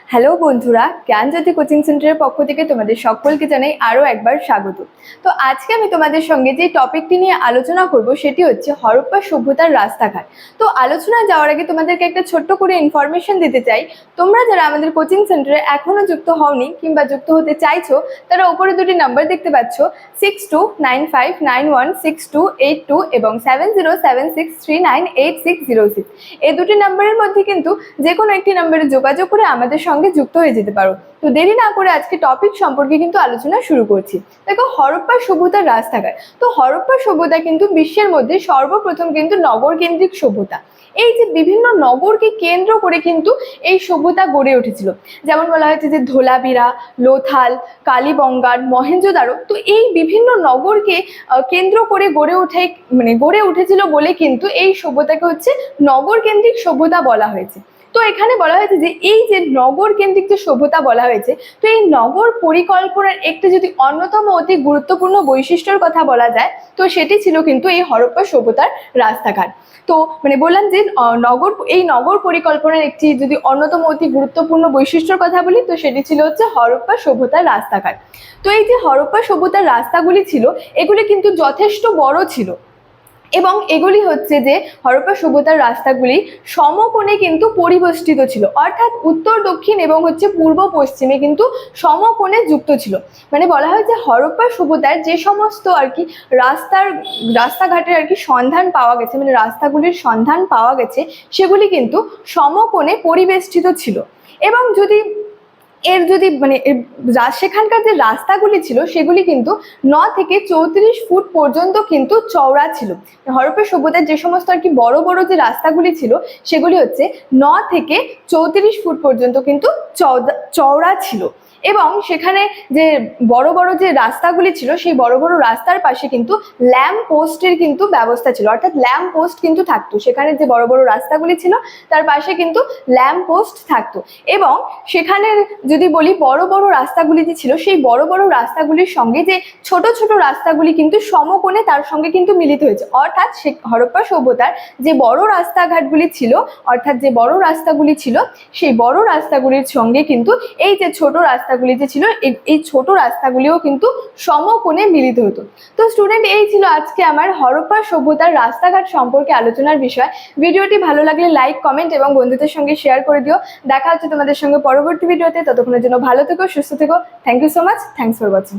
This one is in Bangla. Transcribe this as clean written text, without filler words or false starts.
হ্যালো বন্ধুরা, জ্ঞানজ্যোতি কোচিং সেন্টারের পক্ষ থেকে তোমাদের সকলকে জানাই আরও একবার স্বাগত। তো আজকে আমি তোমাদের সঙ্গে যে টপিকটি নিয়ে আলোচনা করব সেটি হচ্ছে হরপ্পা সভ্যতার রাস্তাঘাট। তো আলোচনায় যাওয়ার আগে তোমাদেরকে একটা ছোট্ট করে ইনফরমেশন দিতে চাই। তোমরা যারা আমাদের কোচিং সেন্টারে এখনও যুক্ত হওনি কিংবা যুক্ত হতে চাইছো, তারা ওপরে দুটি নাম্বার দেখতে পাচ্ছ, 6295916282 এবং 7076398606। এই দুটি নাম্বারের মধ্যে কিন্তু যে কোনো একটি নাম্বারে যোগাযোগ করে আমাদের সঙ্গে যুক্ত হয়ে যেতে পারো। তো দেরি না করে আজকে টপিক সম্পর্কে কিন্তু আলোচনা শুরু করছি। দেখো, হরপ্পা সভ্যতার রাস্তাঘাট। তো হরপ্পা সভ্যতা কিন্তু বিশ্বের মধ্যে সর্বপ্রথম কিন্তু নগর কেন্দ্রিক সভ্যতা। এই যে বিভিন্ন নগরকে কেন্দ্র করে কিন্তু এই সভ্যতা গড়ে উঠেছিল। যেমন বলা হয়েছে যে ধোলাবিরা, লোথাল, কালীবঙ্গার, মহেঞ্জোদারো। তো এই বিভিন্ন নগরকে কেন্দ্র করে গড়ে উঠেছিল বলে কিন্তু এই সভ্যতাকে হচ্ছে নগর কেন্দ্রিক সভ্যতা বলা হয়েছে। তো এখানে বলা হয়েছে যে এই যে নগর কেন্দ্রিক যে সভ্যতা বলা হয়েছে, তো এই নগর পরিকল্পনার একটি যদি অন্যতম অতি গুরুত্বপূর্ণ বৈশিষ্ট্যের কথা বলা যায়, তো সেটি ছিল কিন্তু এই হরপ্পা সভ্যতার রাস্তাঘাট। তো বললাম যে নগর পরিকল্পনার একটি যদি অন্যতম অতি গুরুত্বপূর্ণ বৈশিষ্ট্যের কথা বলি, তো সেটি ছিল হচ্ছে হরপ্পা সভ্যতার রাস্তাঘাট। তো এই যে হরপ্পা সভ্যতার রাস্তাগুলি ছিল, এগুলি কিন্তু যথেষ্ট বড় ছিল এবং এগুলি হচ্ছে যে হরপ্পা সভ্যতার রাস্তাগুলি সমকোণে কিন্তু পরিবেষ্টিত ছিল, অর্থাৎ উত্তর দক্ষিণ এবং হচ্ছে পূর্ব পশ্চিমে কিন্তু সমকোণে যুক্ত ছিল। বলা হয় যে হরপ্পা সভ্যতার যে সমস্ত আর কি রাস্তাঘাটের আর কি সন্ধান পাওয়া গেছে, রাস্তাগুলির সন্ধান পাওয়া গেছে, সেগুলি কিন্তু সমকোণে পরিবেষ্টিত ছিল। এবং সেখানকার যে রাস্তাগুলি ছিল সেগুলি কিন্তু 9 থেকে 34 ফুট পর্যন্ত কিন্তু চওড়া ছিল। হরপ্পা সভ্যতার যে সমস্ত আর কি বড় বড় যে রাস্তাগুলি ছিল, সেগুলি হচ্ছে 9 থেকে 34 ফুট পর্যন্ত কিন্তু চওড়া ছিল। এবং সেখানে যে বড় বড় যে রাস্তাগুলি ছিল, সেই বড় বড় রাস্তার পাশে কিন্তু ল্যাম্প পোস্টের কিন্তু ব্যবস্থা ছিল, অর্থাৎ ল্যাম্প পোস্ট কিন্তু থাকতো। সেখানে যে বড় বড় রাস্তাগুলি ছিল তার পাশে কিন্তু ল্যাম্প পোস্ট থাকতো। এবং সেখানে যদি বলি বড় বড় রাস্তাগুলি যে ছিল, সেই বড় বড় রাস্তাগুলির সঙ্গে যে ছোট ছোট রাস্তাগুলি কিন্তু সমকোণে তার সঙ্গে কিন্তু মিলিত হয়েছে। অর্থাৎ হরপ্পা সভ্যতার যে বড় রাস্তাঘাটগুলি ছিল, অর্থাৎ যে বড় রাস্তাগুলি ছিল, সেই বড় রাস্তাগুলির সঙ্গে কিন্তু এই যে ছোট রাস্তাগুলি যে ছিল, এই ছোট রাস্তাগুলিও কিন্তু সমকোণে মিলিত হতো। তো স্টুডেন্ট, এই ছিল আজকে আমার হরপ্পা সভ্যতার রাস্তাঘাট সম্পর্কে আলোচনার বিষয়। ভিডিওটি ভালো লাগলে লাইক, কমেন্ট এবং বন্ধুদের সঙ্গে শেয়ার করে দিও। দেখা হচ্ছে তোমাদের সঙ্গে পরবর্তী ভিডিওতে। ততক্ষণের জন্য ভালো থেকো, সুস্থ থেকো। Thank you so much. Thanks for watching.